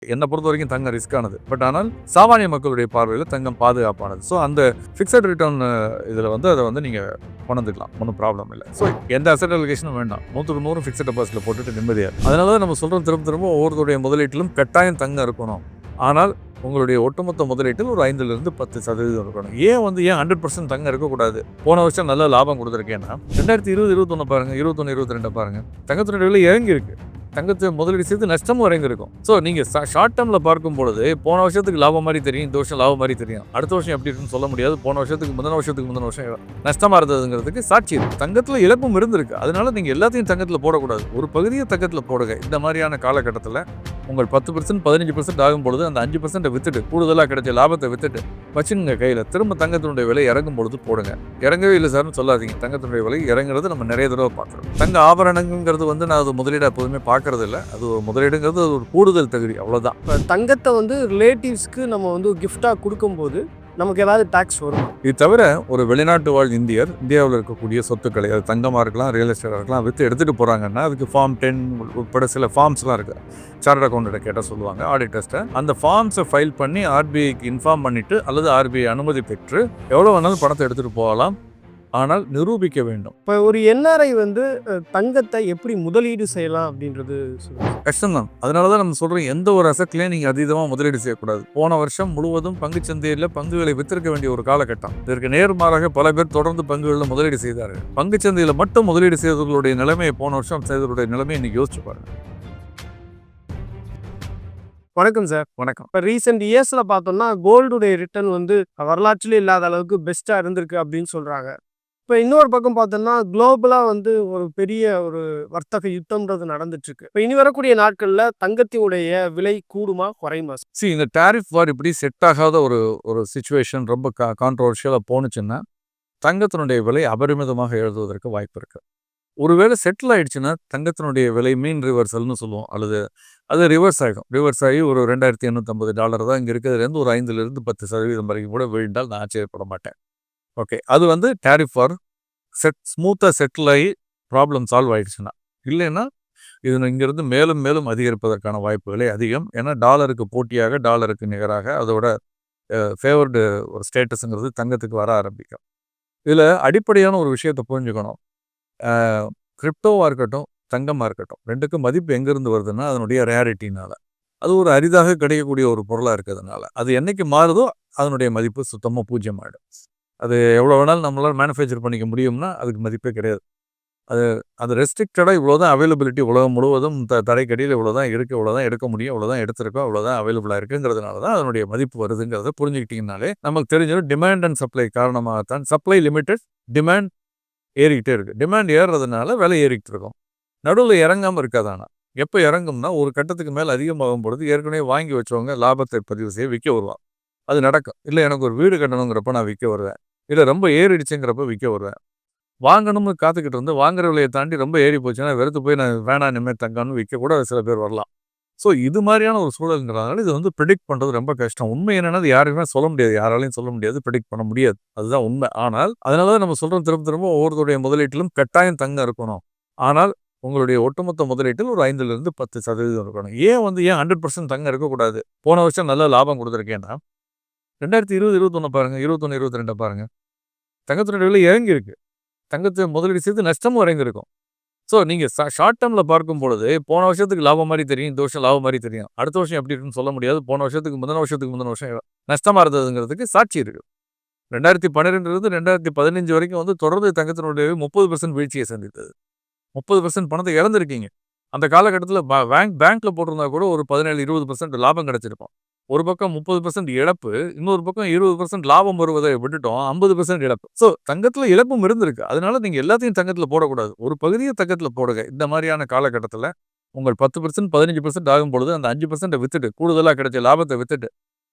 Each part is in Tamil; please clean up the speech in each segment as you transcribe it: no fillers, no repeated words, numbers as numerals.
என்னை பொறுத்த வரைக்கும் தங்கம் ரிஸ்கானது. பட் ஆனால் சாமானிய மக்களுடைய பார்வையில் தங்கம் பாதுகாப்பானது. ஸோ அந்த ஃபிக்ஸட் ரிட்டர்ன் இதில் வந்து அதை வந்து நீங்கள் கொண்டுக்கலாம், ஒன்றும் ப்ராப்ளம் இல்லை. ஸோ எந்த அசட் அலோகேஷனும் வேண்டாம், 100% ஃபிக்ஸட் டெபாசிட்டில் போட்டுட்டு நிம்மதியாக. அதனால தான் நம்ம சொல்கிறோம் திரும்ப ஒவ்வொருத்தருடைய முதலீட்டிலும் கட்டாயம் தங்கம் இருக்கணும். ஆனால் உங்களுடைய ஒட்டுமொத்த முதலீட்டில் ஒரு 5-10% இருக்கணும். ஏன் 100% தங்கம் இருக்கக்கூடாது? போன வருஷம் நல்ல லாபம் கொடுத்துருக்கேன்னா 2020-21 பாருங்கள், 21-22 பாருங்கள், தங்கத்தினுடைய விலை இறங்கி இருக்கு. தங்கத்தை முதலீடு செய்து நஷ்டமும் இறங்கிருக்கும். ஸோ நீங்கள் ஷார்ட் டேர்மில் பார்க்கும் பொழுது போன வருஷத்துக்கு லாபம் மாதிரி தெரியும், இந்த வருஷம் லாபம் மாதிரி தெரியும், அடுத்த வருஷம் எப்படி இருக்குன்னு சொல்ல முடியாது. போன வருஷத்துக்கு முந்தின வருஷம் நஷ்டமாக இருந்ததுங்கிறதுக்கு சாட்சி இருக்கு. தங்கத்தில் இழப்பும் இருந்திருக்கு. அதனால நீங்கள் எல்லாத்தையும் தங்கத்தில் போடக்கூடாது, ஒரு பகுதியை தங்கத்தில் போடுங்க. இந்த மாதிரியான காலகட்டத்தில் உங்கள் 10%, 15% ஆகும் பொழுது அந்த 5% வித்துட்டு கூடுதலாக கிடைச்ச லாபத்தை வித்துட்டு வச்சுங்க கையில். திரும்ப தங்கத்தினுடைய விலை இறங்கும் பொழுது போடுங்க. இறங்கவே இல்லை சார்னு சொல்லாதீங்க. தங்கத்தினுடைய விலை இறங்குறது நம்ம நிறைய தடவை பார்க்குறோம். தங்க ஆபரணங்கிறது நான் அது முதலீடு எப்போதுமே பார்க்கறது இல்லை. அது ஒரு முதலீடுங்கிறது ஒரு கூடுதல் தகுதி, அவ்வளோதான். இப்போ தங்கத்தை ரிலேட்டிவ்ஸ்க்கு நம்ம கிஃப்டாக கொடுக்கும்போது நமக்கு ஏதாவது டாக்ஸ் வரும்? இது தவிர ஒரு வெளிநாட்டு வாழ் இந்தியாவில் இருக்கக்கூடிய சொத்துக்களை, அது தங்கமாக இருக்கலாம், ரியல் எஸ்டேட்டாக இருக்கலாம், விற்று எடுத்துகிட்டு போகிறாங்கன்னா அதுக்கு ஃபார்ம் 10 உட்பட சில ஃபார்ம்ஸ்லாம் இருக்குது. சார்ட் அக்கௌண்ட்டை கேட்டால் சொல்லுவாங்க, ஆடிட்டர்ஸ்ட்டை. அந்த ஃபார்ம்ஸை ஃபைல் பண்ணி ஆர்பிஐக்கு இன்ஃபார்ம் பண்ணிவிட்டு அல்லது ஆர்பிஐ அனுமதி பெற்று எவ்வளோ வேணாலும் பணத்தை எடுத்துகிட்டு போகலாம். ஆனால் நிரூபிக்க வேண்டும். இப்போ ஒரு என்ஆர்ஐ தங்கத்தை எப்படி முதலீடு செய்யலாம் அப்படின்றது கஷ்டம்தான். அதனால தான் நம்ம சொல்கிறோம், எந்த ஒரு அசட்லையும் நீங்கள் அதீதமாக முதலீடு செய்யக்கூடாது. போன வருஷம் முழுவதும் பங்குச்சந்தையில் பங்குகளை வித்திருக்க வேண்டிய ஒரு காலகட்டம். இதற்கு நேர்மாறாக பல பேர் தொடர்ந்து பங்குகளில் முதலீடு செய்தார்கள். பங்குச்சந்தையில் மட்டும் முதலீடு செய்தவர்களுடைய நிலைமையை போன வருஷம் செய்தவருடைய நிலைமையை இன்னைக்கு யோசிச்சு பாருங்க. வணக்கம் சார். வணக்கம். இப்போ ரீசெண்ட் இயர்ஸில் பார்த்தோம்னா கோல்டுடைய ரிட்டர்ன் வரலாற்றிலே இல்லாத அளவுக்கு பெஸ்ட்டாக இருந்திருக்கு அப்படின்னு சொல்கிறாங்க. இப்போ இன்னொரு பக்கம் பார்த்தோம்னா குளோபலாக ஒரு பெரிய ஒரு வர்த்தக யுத்தம்ன்றது நடந்துட்டுருக்கு. இப்போ இனி வரக்கூடிய நாட்களில் தங்கத்தினுடைய விலை கூடுமா குறையுமா? இந்த டாரிஃப் வார் இப்படி செட் ஆகாத ஒரு சிச்சுவேஷன் ரொம்ப கான்ட்ரோவர்ஷியலாக போணுச்சுன்னா தங்கத்தினுடைய விலை அபரிமிதமாக எழுதுவதற்கு வாய்ப்பு இருக்குது. ஒருவேளை செட்டில் ஆகிடுச்சுன்னா தங்கத்தினுடைய விலை மீன் ரிவர்சல்னு சொல்லுவோம், அல்லது அது ரிவர்ஸ் ஆகிடும். ரிவர்ஸ் ஆகி ஒரு $2850 தான் இங்கே இருக்கிறதுலேருந்து ஒரு 5-10% வரைக்கும் கூட வீழ்ந்தால் நான் ஆச்சரியப்பட மாட்டேன். ஓகே, அது டாரிஃப் வார் ஸ்மூத்தாக செட்டில் ஆகி ப்ராப்ளம் சால்வ் ஆகிடுச்சுன்னா. இல்லைன்னா இது இங்கேருந்து மேலும் மேலும் அதிகரிப்பதற்கான வாய்ப்புகளே அதிகம். ஏன்னா டாலருக்கு போட்டியாக, டாலருக்கு நிகராக அதோட ஃபேவர்டு ஒரு ஸ்டேட்டஸுங்கிறது தங்கத்துக்கு வர ஆரம்பிக்கும். இதில் அடிப்படையான ஒரு விஷயத்தை புரிஞ்சுக்கணும். கிரிப்டோவாக இருக்கட்டும், தங்கமாக இருக்கட்டும், ரெண்டுக்கும் மதிப்பு எங்கேருந்து வருதுன்னா அதனுடைய ரேரிட்டினால். அது ஒரு அரிதாக கிடைக்கக்கூடிய ஒரு பொருளாக இருக்கிறதுனால அது என்றைக்கு மாறுதோ அதனுடைய மதிப்பு சுத்தமாக பூஜ்ஜியமாகிடும். அது எவ்வளோ வேணாலும் நம்மளால் மேனுஃபேக்சர் பண்ணிக்க முடியும்னா அதுக்கு மதிப்பே கிடையாது. அது ரெஸ்ட்ரிக்டடாக இவ்வளோ தான் அவைலபிலிட்டி, உலகம் முழுவதும் தடைக்கடியில் இவ்வளோ தான் இருக்குது, இவ்வளோ தான் எடுக்க முடியும், இவ்வளோ தான் எடுத்திருக்கோம், இவ்வளோ தான் அவைலபிளாக இருக்குங்கிறதுனால தான் அதனுடைய மதிப்பு வருதுங்கிறத புரிஞ்சுக்கிட்டிங்கனாலே நமக்கு தெரிஞ்சது டிமாண்ட் அண்ட் சப்ளை காரணமாகத்தான். சப்ளை லிமிட்டட், டிமாண்ட் ஏறிக்கிட்டே இருக்குது. டிமாண்ட் ஏறுறதுனால விலை ஏறிக்கிட்டு இருக்கும். நடுவில் இறங்காமல் இருக்காதானா? எப்போ இறங்கும்னா ஒரு கட்டத்துக்கு மேலே அதிகமாகும் பொழுது ஏற்கனவே வாங்கி வச்சவங்க லாபத்தை பதிவு செய்ய விற்க வருவாங்க. அது நடக்கும். இல்லை எனக்கு ஒரு வீடு கட்டணுங்கிறப்ப நான் விற்க வருவேன், இல்லை ரொம்ப ஏறிடுச்சுங்கிறப்ப விற்க வருவேன். வாங்கணும்னு காத்துக்கிட்டு இருந்து வாங்குற விலையை தாண்டி ரொம்ப ஏறி போச்சுன்னா வெறுத்து போய் நான் வேணாம் இனிமேல் தங்கம்னு விற்க கூட சில பேர் வரலாம். ஸோ இது மாதிரியான ஒரு சூழலுங்கிறதுனால இது ப்ரிடிக்ட் பண்ணுறது ரொம்ப கஷ்டம். உண்மை என்னென்னா அது யாருக்குமே சொல்ல முடியாது, யாராலையும் சொல்ல முடியாது, ப்ரிடிக்ட் பண்ண முடியாது. அதுதான் உண்மை. ஆனால் அதனால தான் நம்ம சொல்கிறோம் திரும்ப ஒவ்வொருத்தருடைய முதலீட்டிலும் கட்டாயம் தங்கம் இருக்கணும். ஆனால் உங்களுடைய ஒட்டுமொத்த முதலீட்டில் ஒரு 5-10% இருக்கணும். ஏன் 100% தங்கம் இருக்கக்கூடாது? போன வருஷம் நல்ல லாபம் கொடுத்துருக்கேன்னா 2020-21 பாருங்கள், 21-22 பாருங்கள், தங்கத்தினுடைய விலை இறங்கி இருக்கு. தங்கத்தை முதலீடு செய்து நஷ்டமும் இறங்கிருக்கும். ஸோ நீங்கள் ஷார்ட் டேர்மில் பார்க்கும் பொழுது போன வருஷத்துக்கு லாபம் மாதிரி தெரியும், இந்த வருஷம் லாபம் மாதிரி தெரியும், அடுத்த வருஷம் எப்படி இருக்குன்னு சொல்ல முடியாது. போன வருஷத்துக்கு முந்தின வருஷம் நஷ்டமாக இருந்ததுங்கிறதுக்கு சாட்சி இருக்குது. 2012 2015 வரைக்கும் தொடர்ந்து தங்கத்தினுடைய 30% வீழ்ச்சியை சந்தித்தது. 30% பணத்தை இழந்திருக்கீங்க. அந்த காலகட்டத்தில் பேங்க்கில் போட்டிருந்தா கூட ஒரு 17-20% லாபம் கிடச்சிருக்கும். ஒரு பக்கம் 30% இழப்பு, இன்னொரு பக்கம் 20% லாபம் வருவதை விட்டுட்டோம், 50% இழப்பு. ஸோ தங்கத்தில் இழப்பும் இருந்திருக்கு. அதனால நீங்கள் எல்லாத்தையும் தங்கத்தில் போடக்கூடாது, ஒரு பகுதியை தங்கத்தில் போடுங்க. இந்த மாதிரியான காலகட்டத்தில் உங்கள் 10%, 15% ஆகும் பொழுது அந்த 5% வித்துட்டு கூடுதலாக கிடைச்ச லாபத்தை வித்துட்டு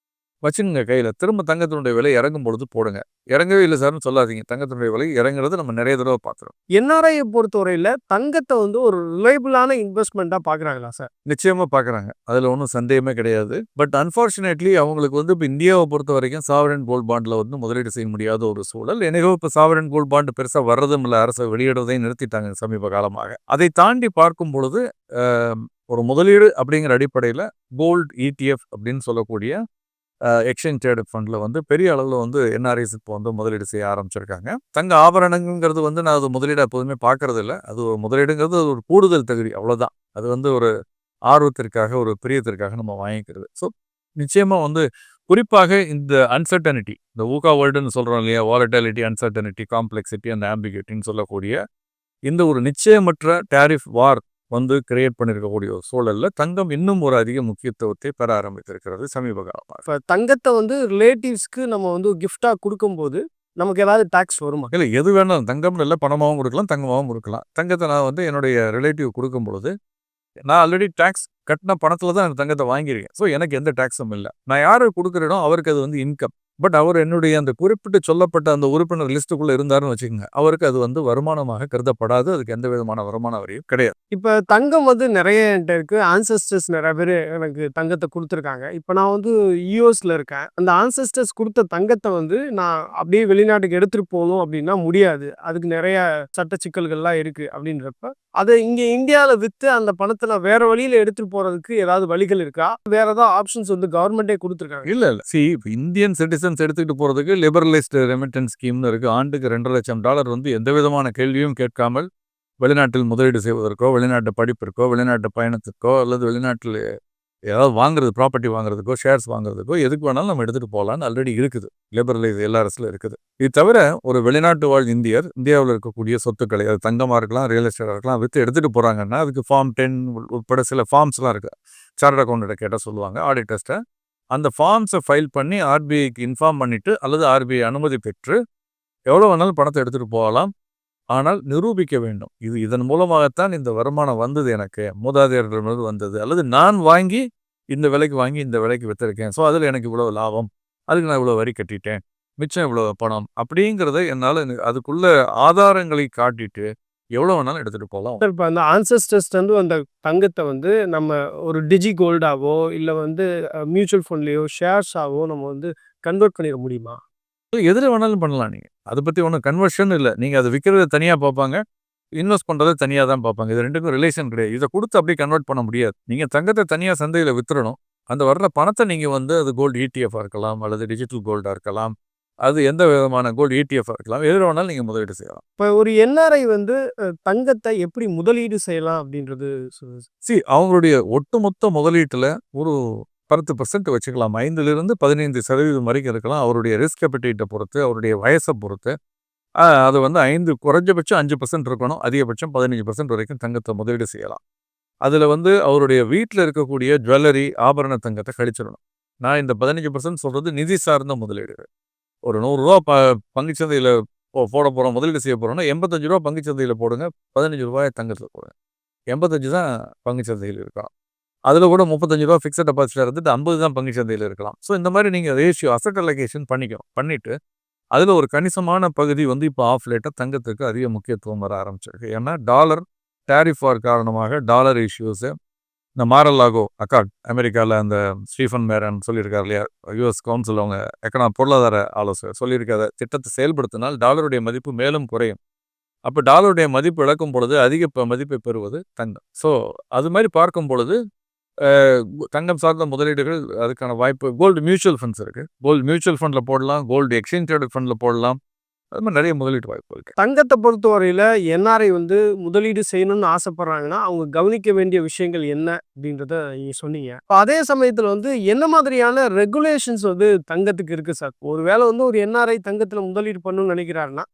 வச்சுங்க கையில். திரும்ப தங்கத்தினுடைய விலை இறங்கும் பொழுது போடுங்க. இறங்கவே இல்லை சார்னு சொல்லாதீங்க. தங்கத்தினுடைய விலை இறங்குறது நம்ம நிறைய தடவை பார்க்குறோம். என்ஆர்ஐயை பொறுத்தவரையில் தங்கத்தை ஒரு ரிலையபிளான இன்வெஸ்ட்மெண்ட்டாக பார்க்குறாங்களா சார்? நிச்சயமாக பார்க்குறாங்க, அதில் ஒன்றும் சந்தேகமே கிடையாது. பட் அன்ஃபார்ச்சுனேட்லி அவங்களுக்கு இப்போ இந்தியாவை பொறுத்த வரைக்கும் சாவரன் கோல்ட் பாண்டில் முதலீடு செய்ய முடியாத ஒரு சூழல். எனவே இப்போ சாவரன் கோல்ட் பாண்டு பெருசாக வர்றதும் இல்லை, அரசு வெளியிடுவதையும் நிறுத்திட்டாங்க சமீப காலமாக. அதை தாண்டி பார்க்கும் பொழுது ஒரு முதலீடு அப்படிங்கிற அடிப்படையில் கோல்டு ETF அப்படின்னு சொல்லக்கூடிய எக்ஸ்சேஞ்ச் ட்ரேடட் ஃபண்டில் வந்து பெரிய அளவில் வந்து என்ஆர்ஐஸ் இப்போ வந்து முதலீடு செய்ய ஆரம்பிச்சிருக்காங்க. தங்க ஆபரணங்கிறது வந்து நான் அது முதலீடு எப்போதுமே பார்க்கறது இல்லை. அது ஒரு முதலீடுங்கிறது அது ஒரு கூடுதல் தகுதி, அவ்வளோதான். அது வந்து ஒரு ஆர்வத்திற்காக, ஒரு பிரியத்திற்காக நம்ம வாங்கிக்கிறது. ஸோ நிச்சயமாக வந்து குறிப்பாக இந்த அன்சர்டனிட்டி, இந்த ஊகா வேர்ல்டுன்னு சொல்கிறோம் இல்லையா, வாலட்டிலிட்டி, அன்சர்டனிட்டி, காம்ப்ளெக்சிட்டி அண்ட் ஆம்பிகிட்டின்னு சொல்லக்கூடிய இந்த ஒரு நிச்சயமற்ற டேரிஃப் வார் வந்து கிரியேட் பண்ணியிருக்கக்கூடிய ஒரு சூழலில் தங்கம் இன்னும் ஒரு அதிக முக்கியத்துவத்தை பெற ஆரம்பித்திருக்கிறது சமீப காலமாக. இப்போ தங்கத்தை வந்து ரிலேட்டிவ்ஸ்க்கு நம்ம வந்து கிஃப்டாக கொடுக்கும்போது நமக்கு ஏதாவது டாக்ஸ் வருமா? இல்லை, எது வேணாலும் தங்கம் இல்லை, பணமாகவும் கொடுக்கலாம், தங்கமாகவும் கொடுக்கலாம். தங்கத்தை நான் வந்து என்னுடைய ரிலேட்டிவ் கொடுக்கும் பொழுது நான் ஆல்ரெடி டேக்ஸ் கட்டின பணத்தில் தான் அந்த தங்கத்தை வாங்கியிருக்கேன். ஸோ எனக்கு எந்த டேக்ஸும் இல்லை. நான் யாருக்கு கொடுக்குறேனோ அவருக்கு அது வந்து இன்கம். பட் அவர் என்னுடைய அந்த குறிப்பிட்டு சொல்லப்பட்ட அந்த உறுப்பினர் லிஸ்ட்டுக்குள்ளே இருந்தாருன்னு வச்சுக்கோங்க, அவருக்கு அது வந்து வருமானமாக கருதப்படாது. அதுக்கு எந்த விதமான வருமான வரியும் கிடையாது. இப்போ தங்கம் வந்து நிறைய என்கிட்ட இருக்குது. ஆன்செஸ்டர்ஸ் நிறைய பேர் எனக்கு தங்கத்தை கொடுத்துருக்காங்க. இப்போ நான் வந்து யூஎஸில் இருக்கேன். அந்த ஆன்செஸ்டர்ஸ் கொடுத்த தங்கத்தை வந்து நான் அப்படியே வெளிநாட்டுக்கு எடுத்துகிட்டு போகணும் அப்படின்னா முடியாது. அதுக்கு நிறைய சட்ட சிக்கல்கள்லாம் இருக்குது. அப்படின்றப்ப அதை இங்கே இந்தியாவில் விற்று அந்த பணத்தை நான் வேறு வழியில் எடுத்துகிட்டு போகிறதுக்கு ஏதாவது வழிகள் இருக்கா? வேறு ஏதாவது ஆப்ஷன்ஸ் வந்து கவர்மெண்ட்டே கொடுத்துருக்காங்க? இல்லை, இப்போ இந்தியன் சிட்டிசன்ஸ் எடுத்துக்கிட்டு போகிறதுக்கு லிபரலைஸ்டு ரெமிட்டன்ஸ் ஸ்கீம்னு இருக்குது. ஆண்டுக்கு $2,00,000 வந்து எந்த விதமான கேள்வியும் கேட்காமல் வெளிநாட்டில் முதலீடு செய்வதற்கோ, வெளிநாட்டு படிப்பிற்கோ, வெளிநாட்டு பயணத்திற்கோ, அல்லது வெளிநாட்டில் ஏதாவது வாங்குறது, ப்ராப்பர்ட்டி வாங்குறதுக்கோ, ஷேர்ஸ் வாங்குறதுக்கோ எதுக்கு வேணாலும் நம்ம எடுத்துகிட்டு போகலான்னு ஆல்ரெடி இருக்குது. லிபரலைஸ் எல்ஆர்எஸ்ல இருக்குது. இது தவிர ஒரு வெளிநாட்டு வாழ் இந்தியர் இந்தியாவில் இருக்கக்கூடிய சொத்துக்களை, அது தங்கமாக இருக்கலாம், ரியல் எஸ்டேட்டாக இருக்கலாம், விற்று எடுத்துகிட்டு போகிறாங்கன்னா அதுக்கு ஃபார்ம் 10 உட்பட சில ஃபார்ம்ஸ்லாம் இருக்குது. சார்ட்டர்ட் அக்கௌண்ட்டை கேட்டால் சொல்லுவாங்க, ஆடிட்டர்ஸ்ட்டை. அந்த ஃபார்ம்ஸை ஃபைல் பண்ணி ஆர்பிஐக்கு இன்ஃபார்ம் பண்ணிவிட்டு அல்லது ஆர்பிஐ அனுமதி பெற்று எவ்வளோ வேணாலும் பணத்தை எடுத்துகிட்டு போகலாம். ஆனால் நிரூபிக்க வேண்டும். இதன் மூலமாகத்தான் இந்த வருமானம் வந்தது, எனக்கு மூதாதையர்களிடமிருந்து வந்தது, அல்லது நான் வாங்கி இந்த விலைக்கு வாங்கி இந்த விலைக்கு விற்றுருக்கேன். ஸோ அதில் எனக்கு இவ்வளோ லாபம், அதுக்கு நான் இவ்வளோ வரி கட்டிட்டேன், மிச்சம் இவ்வளோ பணம் அப்படிங்கிறத என்னால் அதுக்குள்ள ஆதாரங்களை காட்டிட்டு எவ்வளோ வேணாலும் எடுத்துகிட்டு போகலாம். இப்போ அந்த ஆன்செஸ்டர்ஸ் வந்து அந்த தங்கத்தை வந்து நம்ம ஒரு டிஜி கோல்டாவோ இல்லை வந்து மியூச்சுவல் ஃபண்ட்லேயோ ஷேர்ஸாவோ நம்ம வந்து கன்வெர்ட் பண்ணிட முடியுமா? எதில் வேணாலும் பண்ணலாம். நீங்கள் அதை பற்றி ஒன்றும் கன்வர்ஷன் இல்லை. நீங்கள் அதை விற்கிறத தனியாக பார்ப்பாங்க, இன்வெஸ்ட் பண்ணுறதை தனியாக தான் பார்ப்பாங்க. இது ரெண்டுக்கும் ரிலேஷன் கிடையாது. இதை கொடுத்து அப்படியே கன்வெர்ட் பண்ண முடியாது. நீங்கள் தங்கத்தை தனியாக சந்தையில் விற்றுறணும். அந்த வர்ற பணத்தை நீங்கள் வந்து அது கோல்டு ETF-ஆக இருக்கலாம், அல்லது டிஜிட்டல் கோல்டாக இருக்கலாம், அது எந்த விதமான கோல்டு ETF-ஆக இருக்கலாம், எதில் வேணாலும் நீங்கள் முதலீடு செய்யலாம். இப்போ ஒரு என்ஆர்ஐ வந்து தங்கத்தை எப்படி முதலீடு செய்யலாம் அப்படின்றது அவங்களுடைய ஒட்டுமொத்த முதலீட்டில் ஒரு 10% வச்சுக்கலாம். 5% வரைக்கும் இருக்கலாம். அவருடைய ரிஸ்க் அப்பிடைட்டை பொறுத்து, அவருடைய வயசை பொறுத்து அது வந்து குறைஞ்சபட்சம் 5% இருக்கணும். அதிகபட்சம் 15% வரைக்கும் தங்கத்தை முதலீடு செய்யலாம். அதில் வந்து அவருடைய வீட்டில் இருக்கக்கூடிய ஜுவல்லரி, ஆபரண தங்கத்தை கழிச்சிடணும். நான் இந்த 15% சொல்கிறது நிதி சார்ந்த முதலீடுகள். ஒரு ₹100 பங்குச்சந்தையில் போட போகிறோம், முதலீடு செய்ய போகிறோம்னா ₹85 பங்குச்சந்தையில் போடுங்க, ₹15 தங்கத்தில் போடுங்க. 85 தான் பங்குச்சந்தையில் இருக்கலாம். அதில் கூட ₹35 ஃபிக்ஸட் டெபாசிட்டாக இருந்துட்டு 50 தான் பங்குச்சந்தையில் இருக்கலாம். ஸோ இந்த மாதிரி நீங்கள் ரேஷியோ அசட் அலோகேஷன் பண்ணிக்கணும். பண்ணிவிட்டு அதில் ஒரு கணிசமான பகுதி வந்து இப்போ ஆஃப் லேட்டாக தங்கத்துக்கு அதிக முக்கியத்துவம் வர ஆரம்பிச்சிருக்கு. ஏன்னா டாலர் டேரிஃப் வார் காரணமாக டாலர் இஷ்யூஸு, இந்த மாரல்லாகோ அக்கார்ட், அமெரிக்காவில் அந்த ஸ்டீஃபன் மேரன் சொல்லியிருக்காரு இல்லையா, யூஎஸ் கவுன்சில் அவங்க பொருளாதார ஆலோசகர் சொல்லியிருக்காத திட்டத்தை செயல்படுத்தினால் டாலருடைய மதிப்பு மேலும் குறையும். அப்போ டாலருடைய மதிப்பு இழக்கும் பொழுது அதிக மதிப்பை பெறுவது தங்கம். ஸோ அது மாதிரி பார்க்கும் பொழுது தங்கம் சார்ந்த முதலீடுகள் அதுக்கான வாய்ப்பு. கோல்டு மியூச்சுவல் ஃபண்ட்ஸ் இருக்குது. கோல்டு மியூச்சுவல் ஃபண்டில் போடலாம், கோல்டு எக்ஸ்சேஞ்ச் ட்ரேடட் ஃபண்டில் போடலாம். அது மாதிரி நிறைய முதலீட்டு வாய்ப்பு இருக்குது. தங்கத்தை பொறுத்தவரையில் என்ஆர்ஐ வந்து முதலீடு செய்யணும்னு ஆசைப்படுறாங்கன்னா அவங்க கவனிக்க வேண்டிய விஷயங்கள் என்ன அப்படின்றத நீங்கள் சொன்னீங்க. இப்போ அதே சமயத்தில் வந்து என்ன மாதிரியான ரெகுலேஷன்ஸ் வந்து தங்கத்துக்கு இருக்குது சார்? ஒருவேளை வந்து ஒரு என்ஆர்ஐ தங்கத்தில் முதலீடு பண்ணணும்னு நினைக்கிறாருன்னா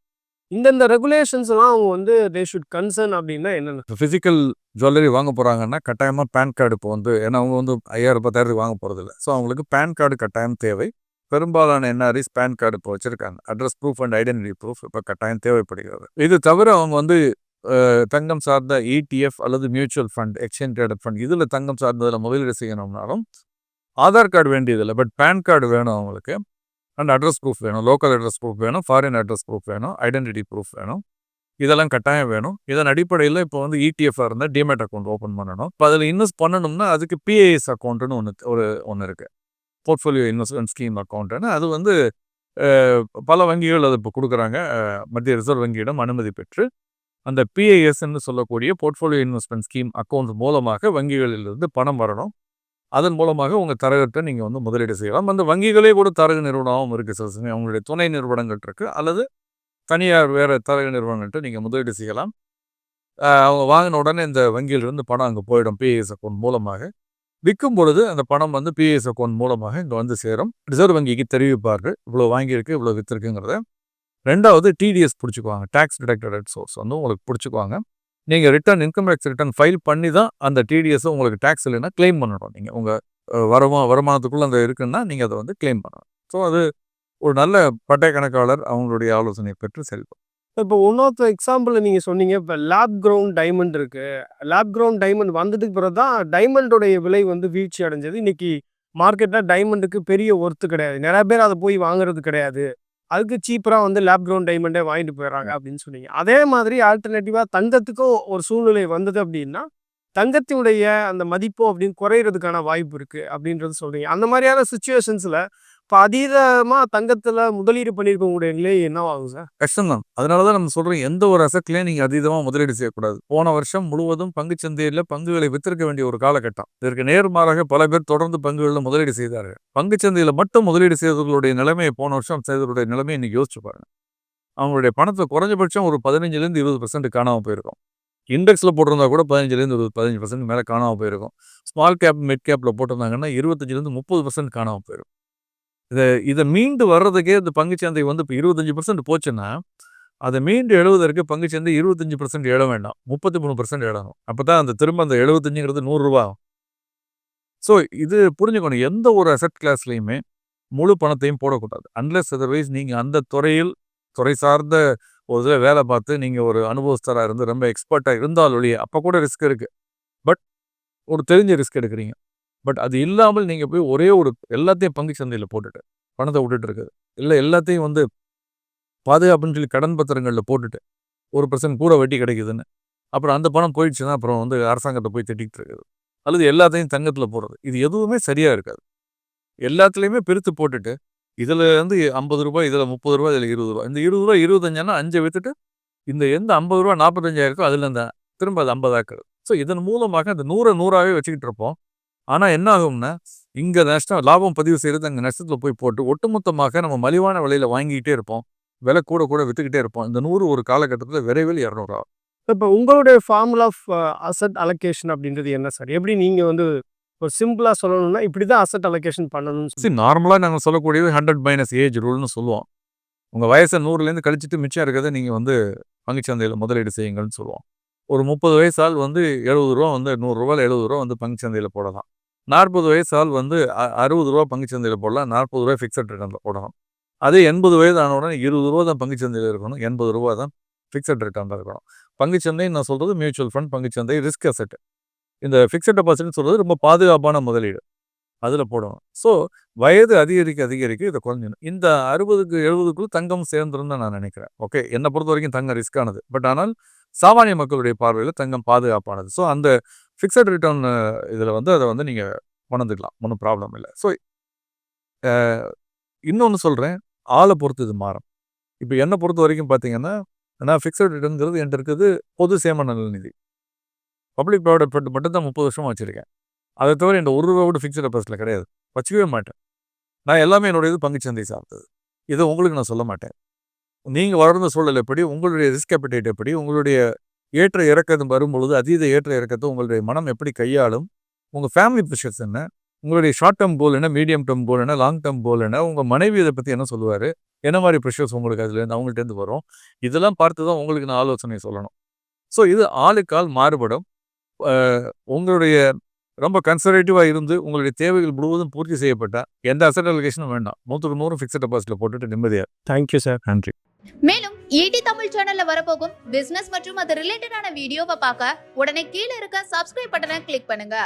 இந்தந்த ரெகுலேஷன்ஸ்லாம் அவங்க வந்து தே ஷுட் கன்சர்ன் அப்படின்னா என்னென்ன? இப்போ ஃபிசிக்கல் ஜுவல்லரி வாங்க போகிறாங்கன்னா கட்டாயமாக பேன் கார்டு இப்போ வந்து, ஏன்னா அவங்க வந்து 5000 10,000 வாங்க போகிறதில்ல. ஸோ அவங்களுக்கு பேன் கார்டு கட்டாயம் தேவை. பெரும்பாலான என்ஆர்ஐஸ் பேன் கார்டு இப்போ வச்சுருக்காங்க. Address proof and identity proof இப்போ கட்டாயம் தேவைப்படுகிறது. இது தவிர அவங்க வந்து தங்கம் சார்ந்த ETF அல்லது mutual fund, exchange traded fund, இதில் தங்கம் சார்ந்ததில் முதலீடு செய்யணும்னாலும் ஆதார் கார்டு வேண்டியதில்லை. பட் பேன் கார்டு வேணும் அவங்களுக்கு. அண்ட் அட்ரஸ் ப்ரூஃப் வேணும், லோக்கல் அட்ரஸ் ப்ரூஃப் வேணும், ஃபாரின் அட்ரஸ் ப்ரூஃப் வேணும், ஐடென்டிட்டி ப்ரூஃப் வேணும். இதெல்லாம் கட்டாயம் வேணும். இதன் அடிப்படையில் இப்போ வந்து ETF-ஆக இருந்தால் டிமேட் அக்கௌண்ட் ஓப்பன் பண்ணணும். இப்போ அதில் இன்வெஸ்ட் பண்ணணும்னா அதுக்கு PIS அக்கௌண்ட்டுன்னு ஒன்று இருக்குது, போர்ட்ஃபோலியோ இன்வெஸ்ட்மெண்ட் ஸ்கீம் அக்கௌண்ட்டுன்னு. அது வந்து பல வங்கிகள் அது இப்போ கொடுக்குறாங்க. மத்திய ரிசர்வ் வங்கியிடம் அனுமதி பெற்று அந்த பிஐஎஸ்ன்னு சொல்லக்கூடிய போர்ட்ஃபோலியோ இன்வெஸ்ட்மெண்ட் ஸ்கீம் அக்கௌண்ட் மூலமாக வங்கிகளிலிருந்து பணம் வரணும். அதன் மூலமாக உங்கள் தரகத்தை நீங்கள் வந்து முதலீடு செய்யலாம். அந்த வங்கிகளே கூட தரகு நிறுவனமும் இருக்குது சில சமயம். அவங்களுடைய துணை நிறுவனங்கள் இருக்குது. அல்லது தனியார் வேறு தரகு நிறுவனங்கள்கிட்ட நீங்கள் முதலீடு செய்யலாம். அவங்க வாங்கின உடனே இந்த வங்கியிலிருந்து பணம் அங்கே போயிடும் பிஐஎஸ் அக்கௌண்ட் மூலமாக. விற்கும் பொழுது அந்த பணம் வந்து பிஐஎஸ் அக்கௌண்ட் மூலமாக இங்கே வந்து சேரும். ரிசர்வ் வங்கிக்கு தெரிவிப்பார்கள் இவ்வளோ வாங்கியிருக்கு இவ்வளோ விற்றுருக்குங்கிறத. ரெண்டாவது டிடிஎஸ் பிடிச்சிக்குவாங்க, டேக்ஸ் டிடக்டட் சோர்ஸ் வந்து உங்களுக்கு பிடிச்சிக்குவாங்க. நீங்கள் இன்கம் டேக்ஸ் ரிட்டர்ன் ஃபைல் பண்ணி தான் அந்த டிடிஎஸை உங்களுக்கு டேக்ஸ் இல்லைன்னா கிளைம் பண்ணணும். நீங்கள் உங்கள் வருமானத்துக்குள்ளே அந்த இருக்குன்னா நீங்கள் அதை வந்து கிளைம் பண்ணணும். ஸோ அது ஒரு நல்ல பட்டய கணக்காளர் அவங்களுடைய ஆலோசனை பெற்று செயல்படும். இப்போ இன்னொருத்த எக்ஸாம்பிள் நீங்கள் சொன்னீங்க, இப்போ லேப் கிரவுண்ட் டைமண்ட் இருக்குது. லேப் கிரவுண்ட் டைமண்ட் வந்ததுக்கு பிறகு தான் டைமண்டோடைய விலை வந்து வீழ்ச்சி அடைஞ்சது. இன்னைக்கு மார்க்கெட்டில் டைமண்டுக்கு பெரிய ஒர்த்து கிடையாது. நிறைய பேர் அதை போய் வாங்குறது கிடையாது. அதுக்கு சீப்பராக வந்து லேப் கிரவுண்ட் டைமண்டே வாங்கிட்டு போயிடறாங்க அப்படின்னு சொன்னீங்க. அதே மாதிரி ஆல்டர்னேட்டிவாக தங்கத்துக்கும் ஒரு சூழ்நிலை வந்தது அப்படின்னா தங்கத்தினுடைய அந்த மதிப்பு அப்படின்னு குறையிறதுக்கான வாய்ப்பு இருக்குது அப்படின்றது சொல்கிறீங்க. அந்த மாதிரியான சுச்சுவேஷன்ஸில் இப்போ அதீதமாக தங்கத்தில் முதலீடு பண்ணியிருக்கவங்களுடைய நிலை என்னவாகும் சார்? கஷ்டம்தான். அதனால தான் நம்ம சொல்கிறோம், எந்த ஒரு அசட்லையும் நீங்கள் அதீதமாக முதலீடு செய்யக்கூடாது. போன வருஷம் முழுவதும் பங்குச்சந்தையில் பங்குகளை வித்திருக்க வேண்டிய ஒரு காலகட்டம். இதற்கு நேர்மாறாக பல பேர் தொடர்ந்து பங்குகளில் முதலீடு செய்தார்கள். பங்குச்சந்தையில் மட்டும் முதலீடு செய்தவர்களுடைய நிலைமையை போன வருஷம் செய்தவருடைய நிலைமையை இன்னைக்கு யோசிச்சு பாருங்க. அவங்களுடைய பணத்தை குறைஞ்சபட்சம் ஒரு 15% 20% காணாமல் போயிருக்கும். இண்டெக்ஸில் போட்டிருந்தா கூட 15% 15% மேலே காணாமல் போயிருக்கும். ஸ்மால் கேப் மிட் கேப்பில் போட்டிருந்தாங்கன்னா 25% 30% காணாமல் போயிருக்கும். இதை மீண்டு வர்றதுக்கே இந்த பங்குச்சந்தை வந்து இப்போ 25% போச்சுன்னா அதை மீண்டு எழுவதற்கு பங்குச்சந்தை 25% எழ வேண்டாம், 33% எழணும். அப்போ தான் அந்த திரும்ப அந்த 75ங்கிறது 100 ரூபா. ஸோ இது புரிஞ்சுக்கணும், எந்த ஒரு அசட் கிளாஸ்லையுமே முழு பணத்தையும் போடக்கூடாது. அன்லெஸ் அதர்வைஸ் நீங்கள் அந்த துறை சார்ந்த ஒரு இதில் வேலை பார்த்து நீங்கள் ஒரு அனுபவஸ்தராக இருந்து ரொம்ப எக்ஸ்பர்ட்டாக இருந்தால் ஒழிய அப்போ கூட ரிஸ்க் இருக்குது. பட் ஒரு தெரிஞ்ச ரிஸ்க் எடுக்கிறீங்க. பட் அது இல்லாமல் நீங்கள் போய் ஒரே ஒரு எல்லாத்தையும் பங்கு சந்தையில் போட்டுட்டு பணத்தை விட்டுட்டு இருக்குது, இல்லை எல்லாத்தையும் வந்து பாதுகாப்புன்னு சொல்லி கடன் பத்திரங்களில் போட்டுட்டு 1% கூட வட்டி கிடைக்குதுன்னு அப்புறம் அந்த பணம் போயிடுச்சுன்னா அப்புறம் வந்து அரசாங்கத்தை போய் திட்டிகிட்டு இருக்குது. அல்லது எல்லாத்தையும் தங்கத்தில் போடுறது, இது எதுவுமே சரியாக இருக்காது. எல்லாத்துலேயுமே பிரித்து போட்டுட்டு இதில் வந்து 50 ரூபாய், இதில் 30 ரூபா, இதில் 20 ரூபா, இந்த 20 ரூபா 25னா 5 விற்றுட்டு இந்த எந்த 50 ரூபா 45,000 இருக்கோ அதில் இந்த திரும்ப அது 50 ஆக்குறது. ஸோ இதன் மூலமாக அந்த 100 வச்சுக்கிட்டு இருப்போம். ஆனால் என்ன ஆகும்னா இங்கே நஷ்டம் லாபம் பதிவு செய்கிறது அங்கே நஷ்டத்தில் போய் போட்டு ஒட்டுமொத்தமாக நம்ம மலிவான விலையில் வாங்கிக்கிட்டே இருப்போம், விலை கூட விற்றுக்கிட்டே இருப்போம். இந்த 100 ஒரு காலகட்டத்தில் விரைவில் 200 ஆகும். இப்போ உங்களுடைய ஃபார்முலா ஆஃப் அசட் அலோகேஷன் அப்படின்றது என்ன சார்? எப்படி நீங்கள் வந்து ஒரு சிம்பிளாக சொல்லணும்னா இப்படி தான் அசட் அலோகேஷன் பண்ணணும்னு நார்மலாக நாங்கள் சொல்லக்கூடியது 100 - ஏஜ் ரூல்னு சொல்லுவோம். உங்கள் வயசை 100லேருந்து கழிச்சிட்டு மிச்சம் இருக்கிறத நீங்கள் வந்து பங்குச்சந்தையில் முதலீடு செய்யுங்கள்னு சொல்லுவோம். ஒரு 30 வயசால் வந்து 70 ரூபா வந்து 100 ரூபாயில் 70 ரூபா வந்து பங்குச்சந்தையில் போடலாம். 40 வயசால் வந்து 60 ரூபா பங்குச்சந்தையில் போடலாம். 40 ரூபாய் ஃபிக்ஸட் ரிட்டர்னில் போடலாம். அதே 80 வயது ஆன உடனே 20 ரூபா தான் பங்குச்சந்தையில் இருக்கணும், 80 ரூபா தான் ஃபிக்ஸட் ரிட்டர்னில் இருக்கணும். பங்குச்சந்தைன்னு நான் சொல்கிறது மியூச்சுவல் ஃபண்ட், பங்குச்சந்தை ரிஸ்க் அசெட். இந்த ஃபிக்ஸட் டெபாசிட்னு சொல்கிறது ரொம்ப பாதுகாப்பான முதலீடு, அதில் போடணும். ஸோ வயது அதிகரிக்க இதை குறைஞ்சிடும். இந்த 60க்கு 70க்குள்ள தங்கம் சேர்ந்துரும் தான் நான் நினைக்கிறேன். ஓகே, என்னை பொறுத்த வரைக்கும் தங்கம் ரிஸ்க்கானது. பட் ஆனால் சாமானிய மக்களுடைய பார்வையில் தங்கம் பாதுகாப்பானது. ஸோ அந்த ஃபிக்ஸட் ரிட்டர்ன் இதில் வந்து அதை வந்து நீங்கள் கொண்டுக்கலாம், ஒன்றும் ப்ராப்ளம் இல்லை. ஸோ இன்னொன்று சொல்கிறேன், ஆளை பொறுத்து இது மாறும். இப்போ என்னை பொறுத்த வரைக்கும் பார்த்தீங்கன்னா, நான் ஃபிக்ஸட் ரிட்டர்ன்கிறது என்கிட்ட இருக்குது பொது சேம நல நிதி, பப்ளிக் ப்ராவிடென்ட் ஃபண்ட் மட்டும் தான் 30 வருஷமாக வச்சுருக்கேன். அதை தவிர என் 1 ரூபா கூட ஃபிக்ஸட் டெபாசிட்டில் கிடையாது, வச்சுக்கவே மாட்டேன். நான் எல்லாமே என்னுடைய இது பங்குச்சந்தை சார்ந்தது. இதை உங்களுக்கு நான் சொல்ல மாட்டேன். நீங்கள் வளர்ந்த சூழல் எப்படி, உங்களுடைய ரிஸ்க் அப்பிடைட் எப்படி, உங்களுடைய ஏற்ற இறக்கம் வரும்பொழுது அதீத ஏற்ற இறக்கத்தை உங்களுடைய மனம் எப்படி கையாளும், உங்கள் ஃபேமிலி ப்ரெஷர்ஸ் என்ன, உங்களுடைய ஷார்ட் டேர்ம் கோல் என்ன, மீடியம் டேர்ம் கோல் என்ன, லாங் டேர்ம் கோல் என்ன, உங்கள் மனைவி இதை பற்றி என்ன சொல்லுவார், என்ன மாதிரி ப்ரெஷர்ஸ் உங்களுக்கு அதுலேருந்து அவங்கள்ட்டேருந்து வரும், இதெல்லாம் பார்த்து தான் உங்களுக்கு நான் ஆலோசனை சொல்லணும். ஸோ இது ஆளுக்கால் மாறுபடும். உங்களுடைய ரொம்ப கன்சர்வேட்டிவாக இருந்து உங்களுடைய தேவைகள் முழுவதும் பூர்த்தி செய்யப்பட்டால் எந்த அசட் அலோகேஷனும் வேண்டாம், 100க்கு 100 ஃபிக்ஸட் டெபாசிட்டில் போட்டுட்டு நிம்மதியாக. Thank you sir. நன்றி. மேலும் ஈடி தமிழ் சேனல்ல வரப்போகும் பிசினஸ் மற்றும் அது ரிலேட்டடான வீடியோவை பார்க்க உடனே கீழே இருக்க சப்ஸ்கிரைப் பட்டனை கிளிக் பண்ணுங்க.